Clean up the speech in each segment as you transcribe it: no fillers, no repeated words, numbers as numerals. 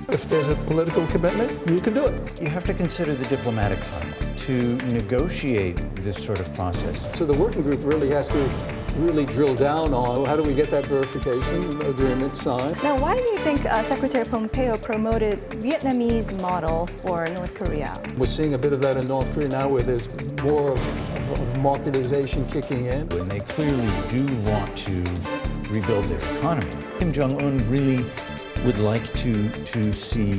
If there's a political commitment, you can do it. You have to consider the diplomatic timeline to negotiate this sort of process. So the working group really has to drill down on how do we get that verification agreement signed. Now, why do you think Secretary Pompeo promoted Vietnamese model for North Korea? We're seeing a bit of that in North Korea now where there's more of marketization kicking in. When they clearly do want to rebuild their economy, Kim Jong-un really would like to see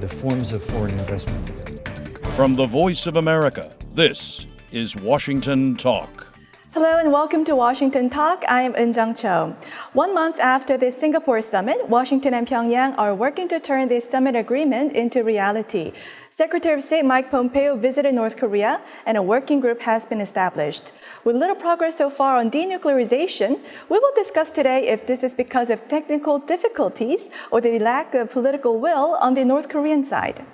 the forms of foreign investment. From the Voice of America, this is Washington Talk. Hello and welcome to Washington Talk. I am Eun-Jung Cho. 1 month after the Singapore summit, Washington and Pyongyang are working to turn the summit agreement into reality. Secretary of State Mike Pompeo visited North Korea and a working group has been established. With little progress so far on denuclearization, we will discuss today if this is because of technical difficulties or the lack of political will on the North Korean side.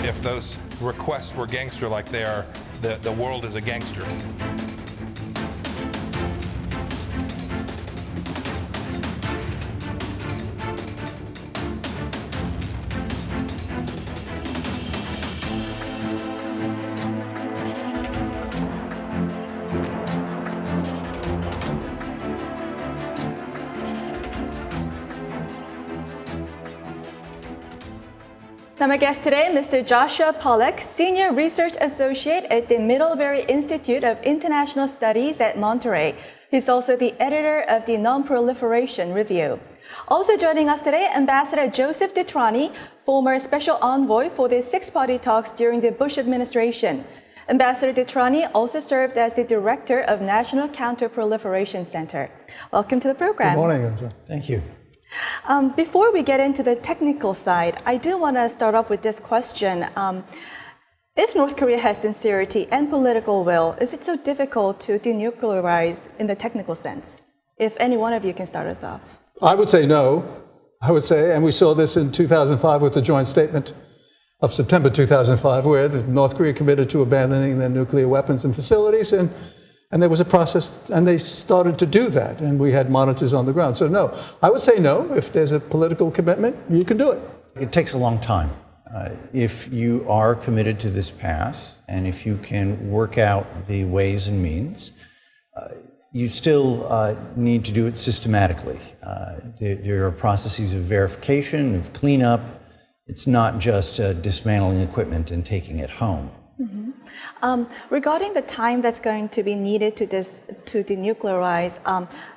If those requests were gangster like they are, the world is a gangster. Now my guest today, Mr. Joshua Pollack, Senior Research Associate at the Middlebury Institute of International Studies at Monterey. He's also the editor of the Non-Proliferation Review. Also joining us today, Ambassador Joseph Detrani, former Special Envoy for the Six-Party talks during the Bush administration. Ambassador Detrani also served as the Director of National Counter-Proliferation Center. Welcome to the program. Good morning, Eun-Jung. Thank you. Before we get into the technical side, I do want to start off with this question. If North Korea has sincerity and political will, is it so difficult to denuclearize in the technical sense? If any one of you can start us off. I would say no. I would say, and we saw this in 2005 with the joint statement of September 2005, where North Korea committed to abandoning their nuclear weapons and facilities, and there was a process, and they started to do that, and we had monitors on the ground. So no, I would say no. If there's a political commitment, you can do it. It takes a long time. If you are committed to this path, and if you can work out the ways and means, you still need to do it systematically. There are processes of verification, of cleanup. It's not just dismantling equipment and taking it home. Regarding the time that's going to be needed to denuclearize,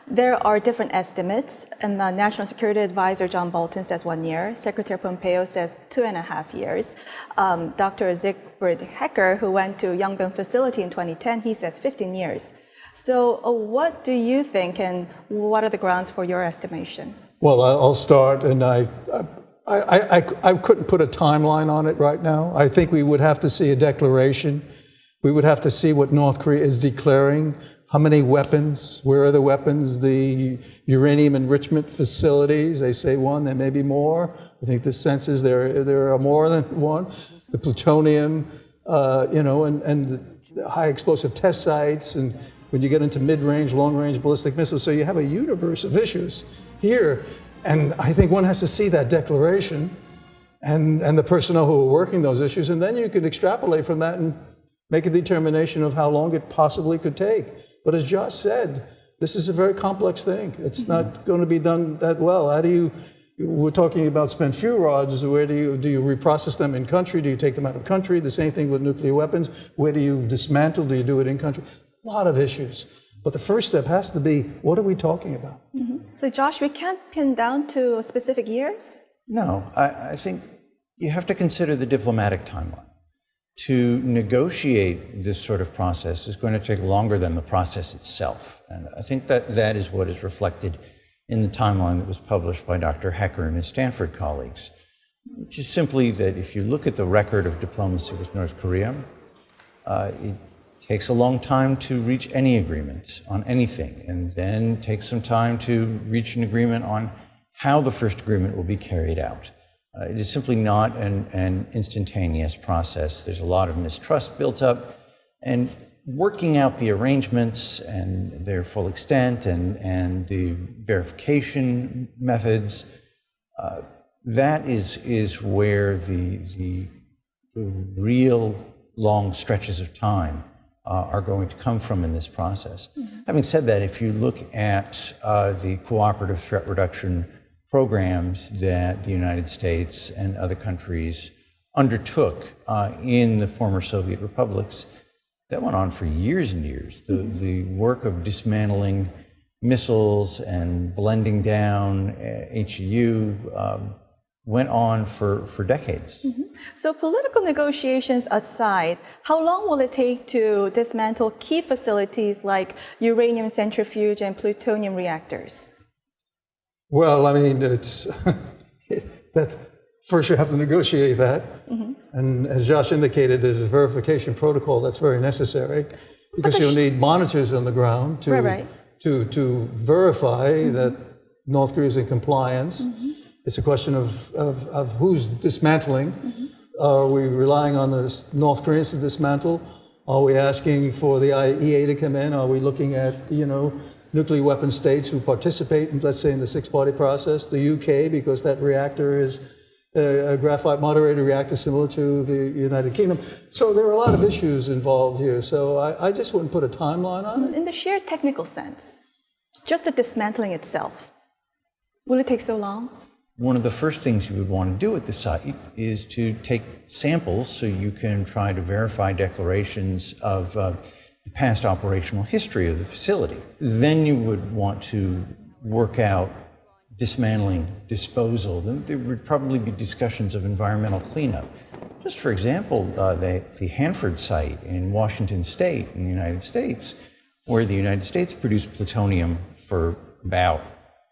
there are different estimates. And the National Security Advisor John Bolton says 1 year. Secretary Pompeo says 2.5 years. Dr. Siegfried Hecker, who went to Yongbyon facility in 2010, he says 15 years. So what do you think, and what are the grounds for your estimation? Well, I'll start, and I couldn't put a timeline on it right now. I think we would have to see a declaration. We would have to see what North Korea is declaring. How many weapons? Where are the weapons? The uranium enrichment facilities, they say one, there may be more. I think the sense is there are more than one. The plutonium, and the high explosive test sites, and when you get into mid-range, long-range ballistic missiles. So you have a universe of issues here. And I think one has to see that declaration and the personnel who are working those issues, and then you can extrapolate from that and make a determination of how long it possibly could take. But as Josh said, this is a very complex thing. It's not going to be done that well. We're talking about spent fuel rods. Where do you reprocess them in country? Do you take them out of country? The same thing with nuclear weapons. Where do you dismantle? Do you do it in country? A lot of issues. But the first step has to be, what are we talking about? So Josh, we can't pin down to specific years? No, I think you have to consider the diplomatic timeline. To negotiate this sort of process is going to take longer than the process itself. And I think that is what is reflected in the timeline that was published by Dr. Hecker and his Stanford colleagues, which is simply that if you look at the record of diplomacy with North Korea, it takes a long time to reach any agreement on anything, and then takes some time to reach an agreement on how the first agreement will be carried out. It is simply not an instantaneous process. There's a lot of mistrust built up, And working out the arrangements and their full extent and the verification methods, that is where the real long stretches of time are going to come from in this process. Having said that, if you look at the cooperative threat reduction programs that the United States and other countries undertook in the former Soviet republics, that went on for years and years. The work of dismantling missiles and blending down HEU went on for decades. So political negotiations aside, how long will it take to dismantle key facilities like uranium centrifuge and plutonium reactors? Well, I mean, it's that first you have to negotiate that. And as Josh indicated, there's a verification protocol that's very necessary because you'll need monitors on the ground to verify that North Korea is in compliance. It's a question of who's dismantling. Are we relying on the North Koreans to dismantle? Are we asking for the IAEA to come in? Are we looking at, nuclear weapon states who participate, let's say, in the six-party process? The UK, because that reactor is a graphite moderator reactor similar to the United Kingdom. So there are a lot of issues involved here. So I just wouldn't put a timeline on it. In the sheer technical sense, just the dismantling itself, will it take so long? One of the first things you would want to do at the site is to take samples so you can try to verify declarations of the past operational history of the facility. Then you would want to work out dismantling, disposal. Then there would probably be discussions of environmental cleanup. Just for example, the Hanford site in Washington State in the United States, where the United States produced plutonium for about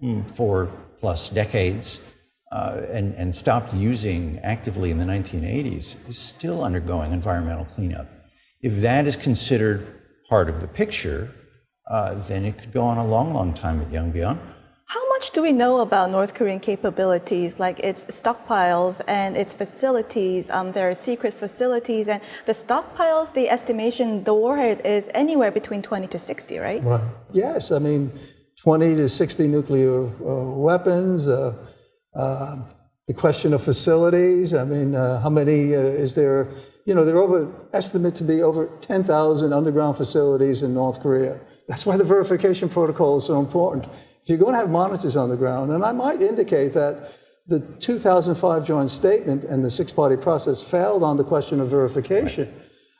4+ decades, and stopped using actively in the 1980s, is still undergoing environmental cleanup. If that is considered part of the picture, then it could go on a long, long time at Yongbyon. How much do we know about North Korean capabilities, like its stockpiles and its facilities? There are secret facilities, and the stockpiles, the estimation, the warhead is anywhere between 20 to 60, right? Right. Yes, I mean, 20 to 60 nuclear weapons. The question of facilities, I mean, how many is there? There are estimate to be over 10,000 underground facilities in North Korea. That's why the verification protocol is so important. If you're going to have monitors on the ground, and I might indicate that the 2005 joint statement and the six-party process failed on the question of verification.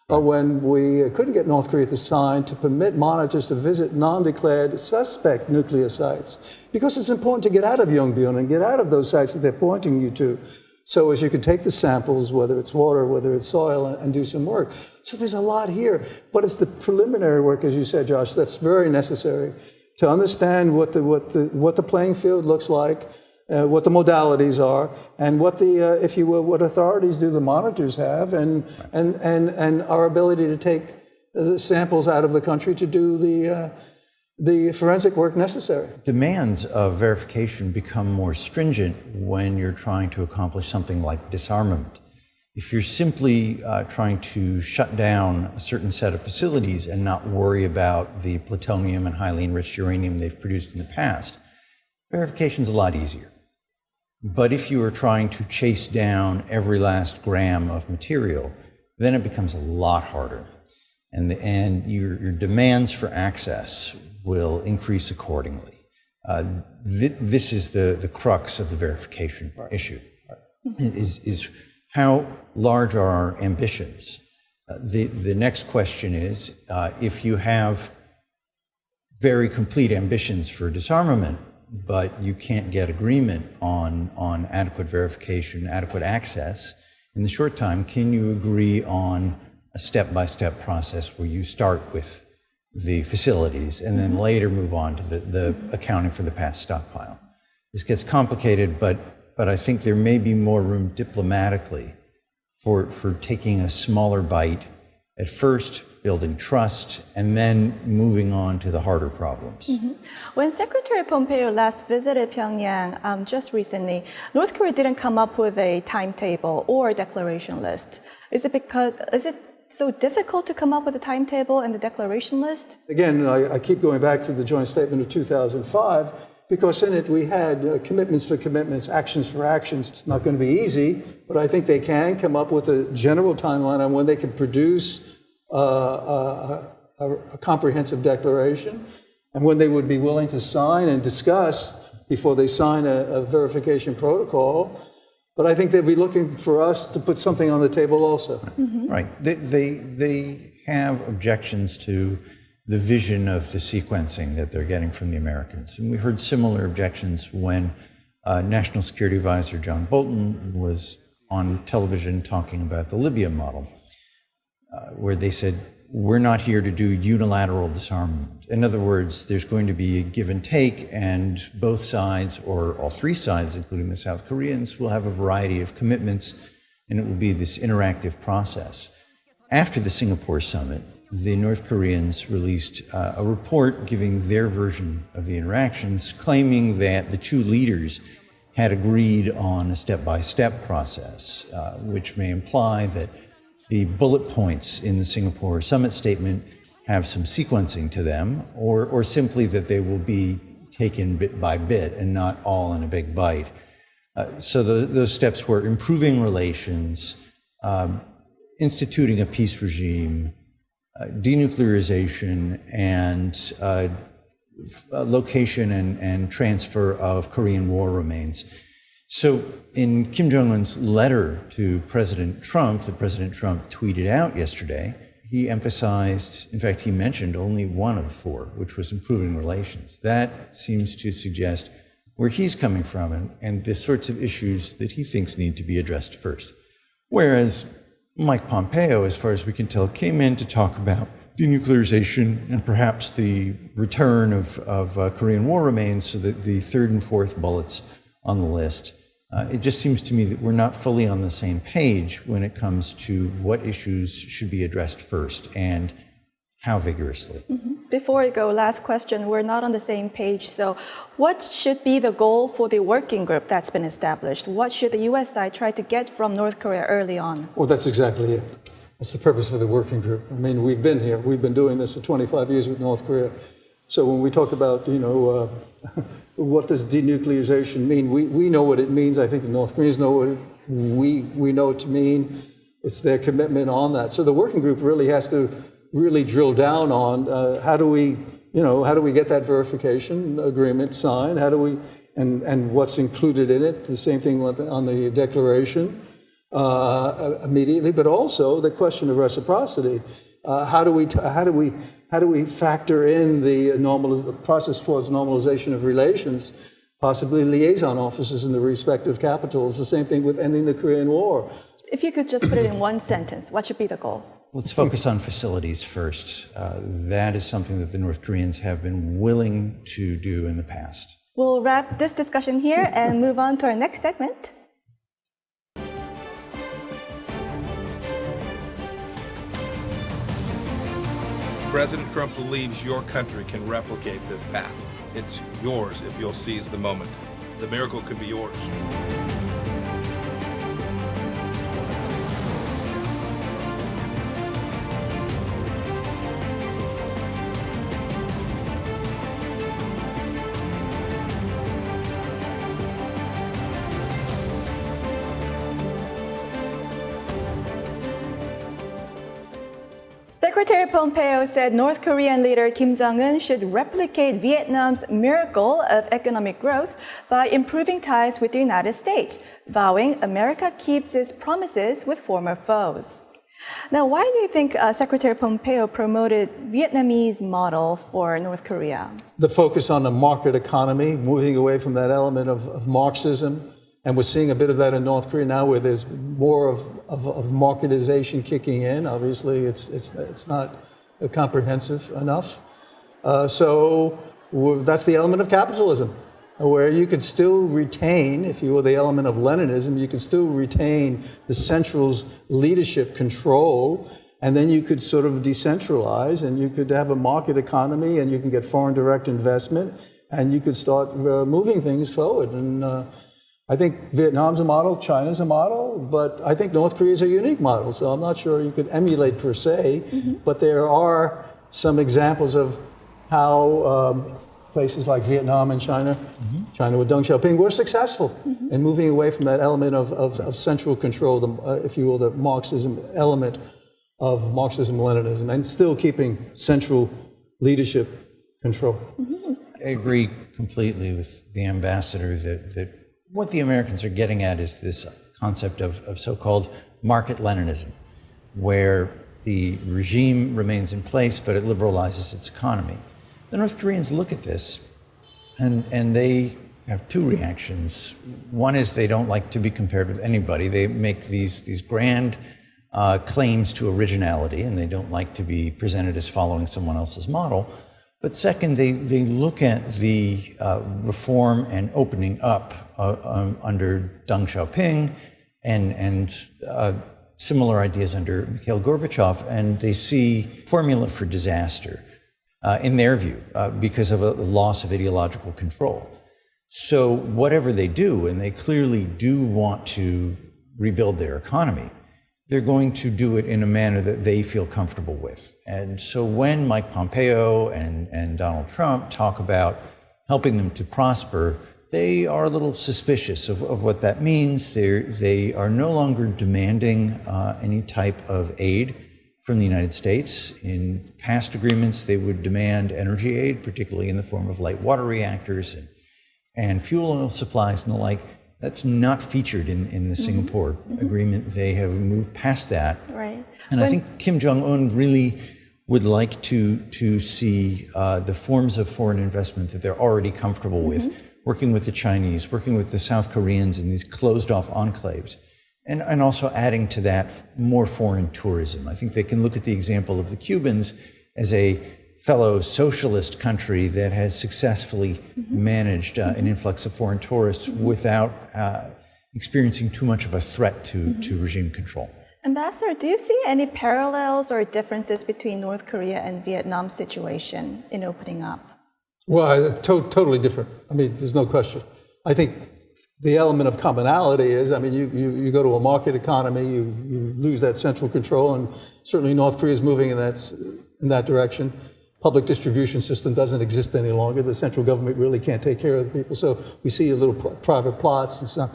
When we couldn't get North Korea to sign to permit monitors to visit non-declared suspect nuclear sites, because it's important to get out of Yongbyon and get out of those sites that they're pointing you to. So as you could take the samples, whether it's water, whether it's soil, and do some work. So there's a lot here, but it's the preliminary work, as you said, Josh, that's very necessary to understand what the playing field looks like, what the modalities are, and what if you will, what authorities do the monitors have, and our ability to take samples out of the country to do the forensic work necessary. Demands of verification become more stringent when you're trying to accomplish something like disarmament. If you're simply trying to shut down a certain set of facilities and not worry about the plutonium and highly enriched uranium they've produced in the past, verification's a lot easier. But if you are trying to chase down every last gram of material, then it becomes a lot harder. And your demands for access will increase accordingly. This is the crux of the verification issue, is how large are our ambitions? The next question is, if you have very complete ambitions for disarmament, but you can't get agreement on adequate verification, adequate access, in the short time, can you agree on a step-by-step process where you start with the facilities and then later move on to the accounting for the past stockpile? This gets complicated, but I think there may be more room diplomatically for taking a smaller bite at first, building trust, and then moving on to the harder problems. When Secretary Pompeo last visited Pyongyang just recently, North Korea didn't come up with a timetable or a declaration list. Is it so difficult to come up with a timetable and the declaration list? Again, I keep going back to the joint statement of 2005, because in it we had commitments for commitments, actions for actions. It's not going to be easy, but I think they can come up with a general timeline on when they can produce a comprehensive declaration and when they would be willing to sign and discuss before they sign a verification protocol. But I think they'll be looking for us to put something on the table also. Mm-hmm. Right. They have objections to the vision of the sequencing that they're getting from the Americans. And we heard similar objections when National Security Advisor John Bolton was on television talking about the Libya model, where they said, we're not here to do unilateral disarmament. In other words, there's going to be a give and take, and both sides, or all three sides, including the South Koreans, will have a variety of commitments, and it will be this interactive process. After the Singapore summit, the North Koreans released a report giving their version of the interactions, claiming that the two leaders had agreed on a step-by-step process, which may imply that the bullet points in the Singapore summit statement have some sequencing to them, or simply that they will be taken bit by bit and not all in a big bite. So those steps were improving relations, instituting a peace regime, denuclearization, and location and transfer of Korean War remains. So in Kim Jong-un's letter to President Trump, that President Trump tweeted out yesterday, he emphasized, in fact, he mentioned only one of four, which was improving relations. That seems to suggest where he's coming from and the sorts of issues that he thinks need to be addressed first. Whereas Mike Pompeo, as far as we can tell, came in to talk about denuclearization and perhaps the return of Korean War remains, so that the third and fourth bullets on the list. It just seems to me that we're not fully on the same page when it comes to what issues should be addressed first and how vigorously. Mm-hmm. Before we go, last question. We're not on the same page. So what should be the goal for the working group that's been established? What should the U.S. side try to get from North Korea early on? Well, that's exactly it. That's the purpose of the working group. I mean, we've been here. We've been doing this for 25 years with North Korea. So when we talk about, what does denuclearization mean? We know what it means. I think the North Koreans know what we know it to mean. It's their commitment on that. So the working group really has to really drill down on how do we get that verification agreement signed? How do we, and what's included in it? The same thing on the declaration immediately, but also the question of reciprocity. How do we factor in the process towards normalization of relations, possibly liaison offices in the respective capitals? The same thing with ending the Korean War. If you could just put it in one sentence, what should be the goal? Let's focus on facilities first. That is something that the North Koreans have been willing to do in the past. We'll wrap this discussion here and move on to our next segment. President Trump believes your country can replicate this path. It's yours if you'll seize the moment. The miracle could be yours. Secretary Pompeo said North Korean leader Kim Jong-un should replicate Vietnam's miracle of economic growth by improving ties with the United States, vowing America keeps its promises with former foes. Now, why do you think Secretary Pompeo promoted Vietnamese model for North Korea? The focus on the market economy, moving away from that element of Marxism. And we're seeing a bit of that in North Korea now, where there's more of marketization kicking in. Obviously, it's not comprehensive enough. So that's the element of capitalism, where you can still retain, if you will, the element of Leninism. You can still retain the central's leadership control, and then you could sort of decentralize, and you could have a market economy, and you can get foreign direct investment, and you could start moving things forward. And I think Vietnam's a model, China's a model, but I think North Korea's a unique model. So I'm not sure you could emulate per se, but there are some examples of how places like Vietnam and China, China with Deng Xiaoping, were successful in moving away from that element of central control, if you will, the Marxism element of Marxism-Leninism, and still keeping central leadership control. I agree completely with the ambassador that what the Americans are getting at is this concept of so-called market Leninism, where the regime remains in place, but it liberalizes its economy. The North Koreans look at this, and they have two reactions. One is they don't like to be compared with anybody. They make these grand claims to originality, and they don't like to be presented as following someone else's model. But second, they look at the reform and opening up under Deng Xiaoping and similar ideas under Mikhail Gorbachev, and they see formula for disaster in their view because of a loss of ideological control. So whatever they do, and they clearly do want to rebuild their economy, they're going to do it in a manner that they feel comfortable with. And so when Mike Pompeo and Donald Trump talk about helping them to prosper, they are a little suspicious of what that means. They are no longer demanding any type of aid from the United States. In past agreements, they would demand energy aid, particularly in the form of light water reactors and fuel oil supplies and the like. That's not featured in the Singapore agreement. They have moved past that. Right. And I think Kim Jong-un really would like to see the forms of foreign investment that they're already comfortable with, working with the Chinese, working with the South Koreans in these closed-off enclaves, and also adding to that more foreign tourism. I think they can look at the example of the Cubans as a fellow socialist country that has successfully managed an influx of foreign tourists without experiencing too much of a threat to regime control. Ambassador, do you see any parallels or differences between North Korea and Vietnam's situation in opening up? Well, totally different. I mean, there's no question. I think the element of commonality is, I mean, you go to a market economy, you lose that central control, and certainly North Korea is moving in that direction. Public distribution system doesn't exist any longer. The central government really can't take care of the people. So we see a little private plots and some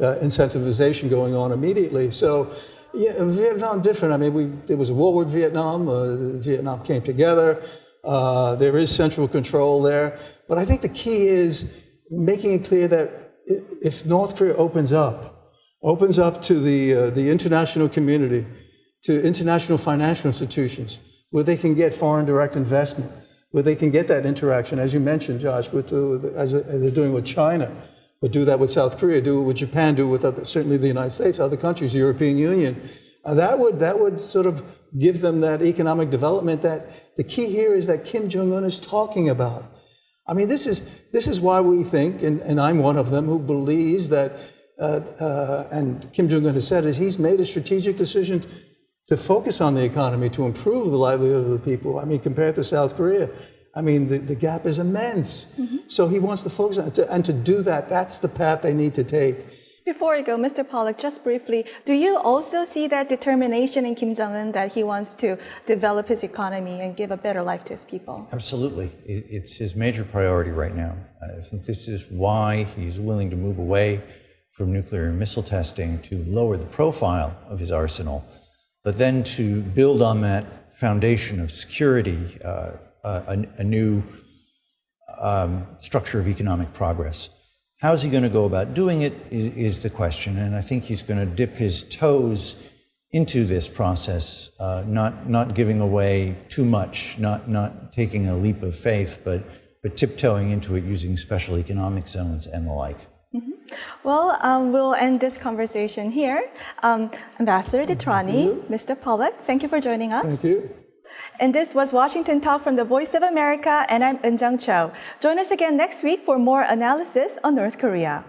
incentivization going on immediately. So yeah, Vietnam different. I mean, there was a war with Vietnam. Vietnam came together. There is central control there. But I think the key is making it clear that if North Korea opens up to the international community, to international financial institutions, where they can get foreign direct investment, where they can get that interaction, as you mentioned, Josh, as they're doing with China, but do that with South Korea, do it with Japan, do it with certainly the United States, other countries, the European Union. That would sort of give them that economic development that the key here is that Kim Jong-un is talking about. I mean, this is why we think, and I'm one of them who believes that, and Kim Jong-un has said it, he's made a strategic decision to focus on the economy, to improve the livelihood of the people. I mean, compared to South Korea, I mean, the gap is immense. So he wants to focus on it, and to do that, that's the path they need to take. Before we go, Mr. Pollack, just briefly, do you also see that determination in Kim Jong-un that he wants to develop his economy and give a better life to his people? Absolutely. It's his major priority right now. I think this is why he's willing to move away from nuclear and missile testing, to lower the profile of his arsenal, but then to build on that foundation of security, a new structure of economic progress. How's he going to go about doing it is the question, and I think he's going to dip his toes into this process, not giving away too much, not taking a leap of faith, but tiptoeing into it using special economic zones and the like. Well, we'll end this conversation here. Ambassador Detrani, Mr. Pollack, thank you for joining us. Thank you. And this was Washington Talk from the Voice of America, and I'm Eunjung Cho. Join us again next week for more analysis on North Korea.